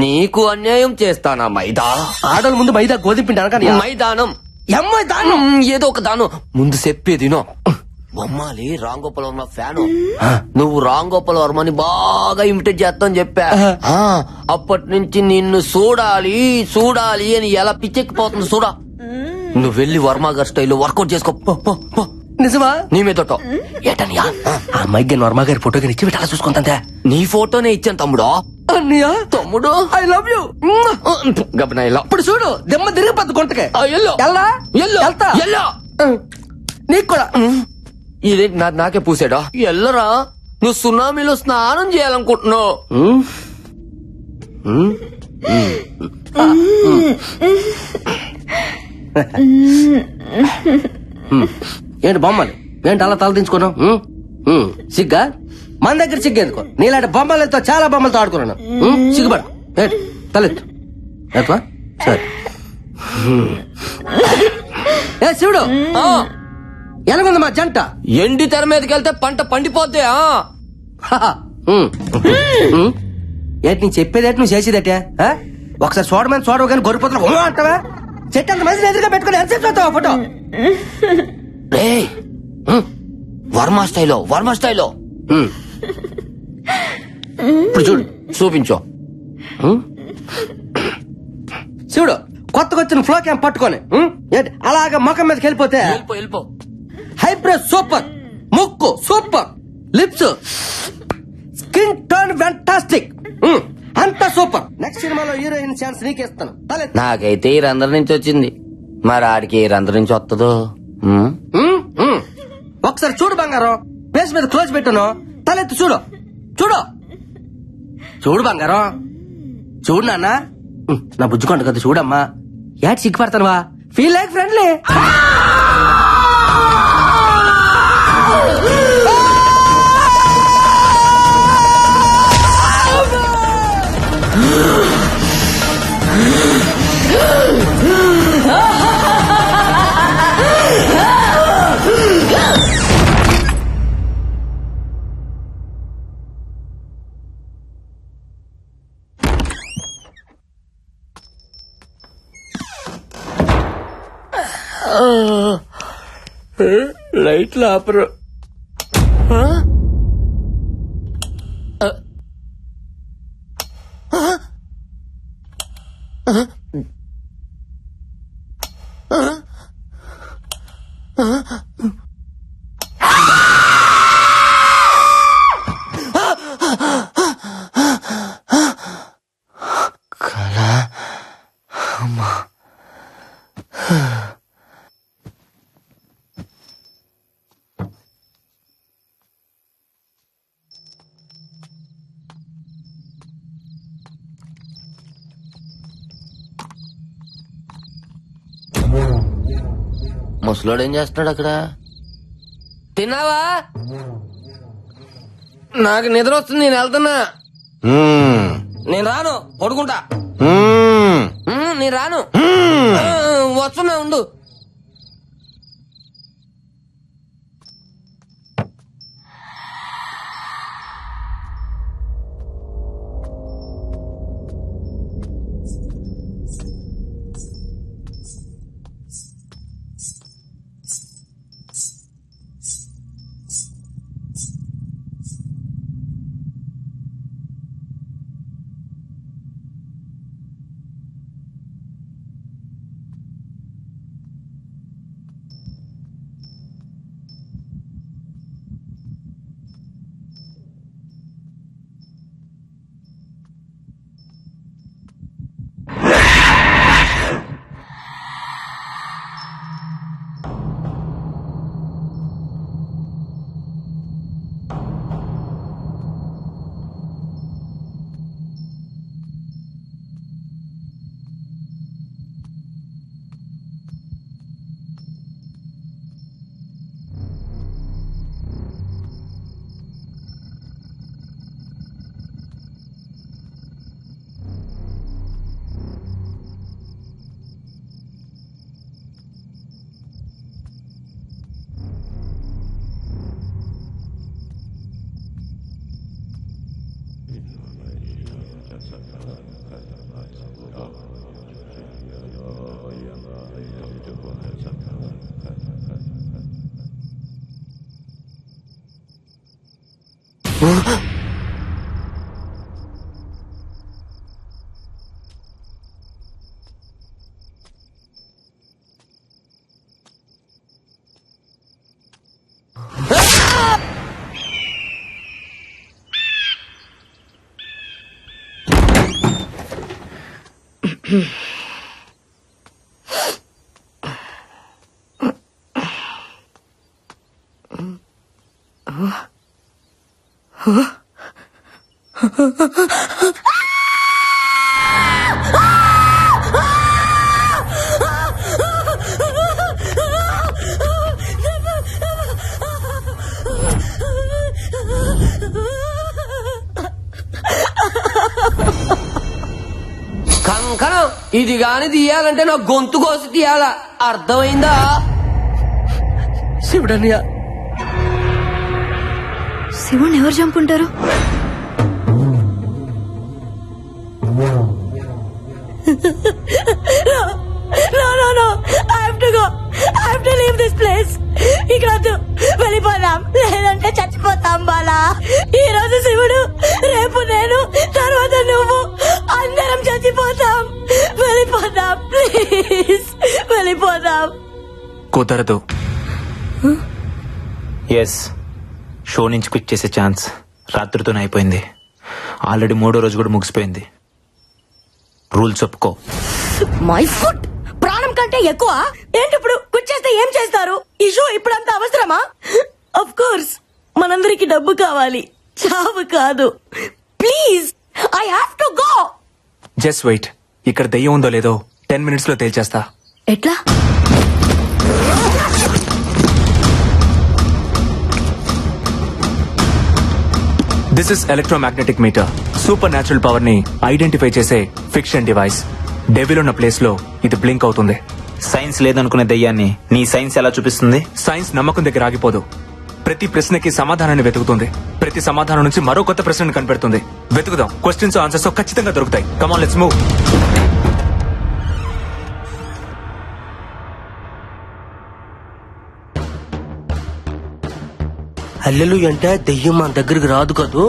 నీకు అన్యాయం చేస్తానా మైదా? ఆడోళ్ళ ముందు మైదా గోధుమ పిండి అనగా మైదానం అమ్మాయి దానం ఏదో ఒక దానం ముందు చెప్పేదినో. బొమ్మాలి రామ్ గోపాల్ వర్మ ఫ్యాను. నువ్వు రామ్ గోపాల్ వర్మని బాగా ఇమిటేట్ చేస్తావని చెప్పా. అప్పటి నుంచి నిన్ను చూడాలి చూడాలి అని ఎలా పిచ్చెక్కిపోతుంది చూడా. నువ్వు వెళ్ళి వర్మ గారి స్టైల్లో వర్కౌట్ చేసుకో. నిజమా? నీ మీదట ఏటనియా ఆ అమ్మాయికి వర్మ గారి ఫోటో కానీ ఇచ్చి పెట్టాలా చూసుకుంటా. నీ ఫోటోనే ఇచ్చాను తమ్ముడు. అన్నయ్య తమ్ముడు ఐ లవ్ యూ. గబనా ఇలా ఇప్పుడు చూడు దెమ్మ తిరిగిపోద్దు గుంటకే. ఎల్లో ఎల్లా ఎల్లో వెళ్తా. ఎల్లో నీకు కూడా ఇదే నాకే పూసాడా? ఎల్లరా నువ్వు సునామీలో స్నానం చేయాలనుకుంటున్నావు. ఏంటి బొమ్మలు ఏంటి అలా తల దించుకున్నావు? సిగ్గా మన దగ్గర సిగ్గేందుకో. నీలాంటి బొమ్మలతో చాలా బొమ్మలతో ఆడుకున్నాను. సిగ్గుపడ ఏంటి తలెత్తు ఎట్లా సరే. ఏ శివుడు ఎలాగుంది మా జంట? ఎండి తెర మీదకి వెళ్తే పంట పండిపోద్ది. ఏంటి నీ చెప్పేది నువ్వు చేసేదటే? ఒకసారి చూడమని చూడవు కానీ గొర్రెపోతులు అంటావా? చెట్టు అంత మంది ఎదురుగా పెట్టుకుని ఎంతసేపు చూస్తావా ఫోటో? వర్మ స్టైలో వర్మ స్టైలో ఇప్పుడు చూడు చూపించు. చూడు కొత్తగా వచ్చిన ఫ్లో క్యాంప్ పట్టుకొని ఏంటి అలాగా ముఖం మీదకి వెళ్ళిపోతే వెళ్ళిపో వెళ్ళిపో. హైబ్రో సూపర్, ముక్కు super, lips skin tone fantastic, అంతా సూపర్. నెక్స్ట్ సినిమాలో హీరోయిన్ ఛాన్స్ నీకేస్తాను. నాకైతే ఈ రంధ్రం నుంచి వచ్చింది, మరి ఆడికి ఈ రంధ్రం నుంచి వస్తుందో. ఒకసారి చూడు బంగారం, పేస్ మీద క్లోజ్ పెట్టాను, తలెత్తి చూడు చూడు చూడు బంగారం చూడు నాన్న. నా బుజ్జుకోండి కదా చూడమ్మా. యాడ్ సిగ్గుపడతానువా? Feel like friendly. లైట్లు ఆపరు. ముసలోడు ఏం చేస్తున్నాడు అక్కడ? తిన్నావా? నాకు నిద్ర వస్తుంది, నేను వెళ్తున్నా. నేను రాను, పడుకుంటా. నేను రాను, వస్తున్నా ఉండు. కంకణం ఇది గాని తీయాలంటే నా గొంతు కోసి తీయాలా, అర్థమైందా? శివుడన్నయ్య, శివుణ్ణి ఎవరు చంపుంటారు? ఇక్కడ వెళ్ళిపోదాం, లేదంటే చచ్చిపోతాం బాలా. ఈ రోజు శివుడు, రేపు నేను, తర్వాత నువ్వు, అందరం చచ్చిపోతాం. వెళ్ళిపోదాం ప్లీజ్, వెళ్ళిపోదాం. కుదరదు. ఎస్, షో నుంచి క్విట్ చేసే ఛాన్స్ రాత్రితోనే అయిపోయింది. ఆల్రెడీ 3వ రోజు కూడా ముగిసిపోయింది. రూల్స్ ఒప్పుకో. మై ఫుట్ ప్రాణం కంటే ఎక్కువ ఏంటి? ఇప్పుడు కూర్చేస్తే ఏం చేస్తారు? ఈ షో ఇప్పుడంత అవసరమా? ఆఫ్ కోర్స్ మనందరికి డబ్బు కావాలి, చావు కాదు. Please, I have to go. Just wait. ఇక్కడ దెయ్యం ఉందో లేదో 10 minutes లో తేల్చేస్తా. ఎట్లా? This is electromagnetic meter. Supernatural power ని ఐడెంటిఫై చేసే ఫిక్షన్ డివైస్. డెవిల్ ఉన్న ప్లేస్ లో ఇది బ్లింక్ అవుతుంది. సైన్స్ లేదనుకునే దయ్యాన్ని నీ సైన్స్ ఎలా చూపిస్తుంది? సైన్స్ నమ్మకం దగ్గర ఆగిపోదు. ప్రతి ప్రశ్నకి సమాధానాన్ని వెతుకుతుంది. ప్రతి సమాధానం నుంచి మరో కొత్త ప్రశ్నను కనిపెడుతుంది. వెతుకుదాం. క్వశ్చన్స్ ఆన్సర్స్ ఖచ్చితంగా దొరుకుతాయి. Come on, let's move. అల్లెలు అంటే దెయ్యం మన దగ్గరికి రాదు కదూ.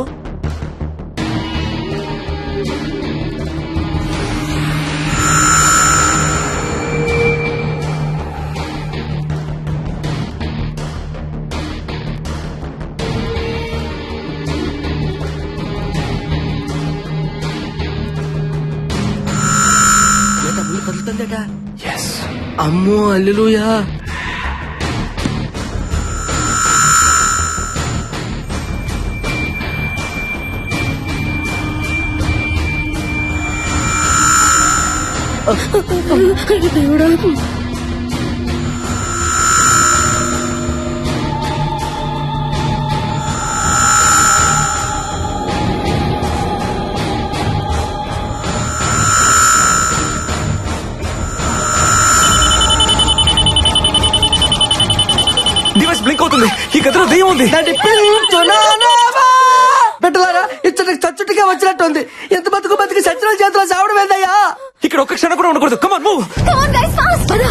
ఎస్. అమ్మో అల్లెలుయా. డివైస్ బ్లింక్ అవుతుంది. ఈ గదిలో దెయ్యం ఉంది. పెట్టలారా, ఇచ్చటికి చచ్చుటిగా వచ్చినట్టుంది. ఎంత బతుకు బతికి సచిన చేతిలో చావడం ఏందయ్యా? ఇక్కడ ఒక్క క్షణం కూడా ఉండకూడదు. Come on, move. Come on guys, fast. పద.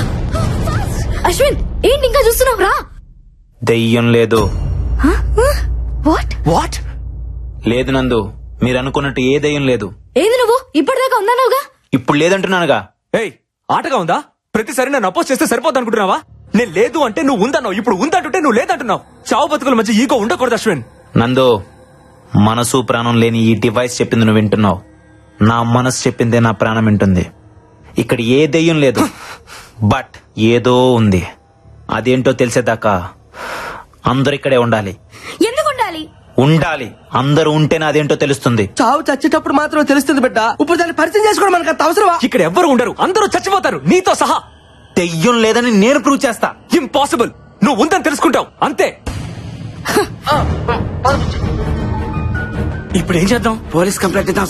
అశ్విన్, ఏంటి ఇంకా చూస్తున్నావు? రా. దెయ్యం లేదు. వాట్? వాట్? లేదు నందు, మీరు అనుకున్నట్టు ఏ దెయ్యం లేదు. ఏంది నువ్వు ఇప్పటిదాకా ఉన్నావుగా? ఇప్పుడు లేదంటున్నానుగా. ఏయ్, ఆటగా ఉందా? ప్రతిసారి నన్ను అపోజ్ చేస్తే సరిపోద్ది అనుకుంటున్నావా? నేను లేదు అంటే నువ్వు ఉందన్నావు. ఇప్పుడు ఉందంటుంటే నువ్వు లేదంటున్నావు. చావు బతుకుల మధ్య ఈగో ఉండకూడదు అశ్విన్. నందు, మనసు ప్రాణం లేని ఈ డివైస్ చెప్పింది నువ్వు వింటున్నావు. నా మనసు చెప్పిందే నా ప్రాణం వింటుంది. ఇక్కడ ఏ దెయ్యం లేదు, బట్ ఏదో ఉంది. అదేంటో తెలిసేదాకా అందరు ఇక్కడే ఉండాలి. ఎందుకు ఉండాలి? ఉండాలి. అందరూ ఉంటేనే అదేంటో తెలుస్తుంది. చావు చచ్చేటప్పుడు మాత్రం తెలుస్తుంది బిడ్డ. ఇప్పుడు దాన్ని పరిచయం చేసుకోవడం మనకు అంత అవసరమా? ఇక్కడ ఎవ్వరు ఉండరు, అందరూ చచ్చిపోతారు, నీతో సహా. దెయ్యం లేదని నేను ప్రూవ్ చేస్తా. ఇంపాసిబుల్. నువ్వు ఉందని తెలుసుకుంటావు అంతే. ఇప్పుడు ఏం చేద్దాం? పోలీస్ కంప్లైంట్ ఇద్దాం.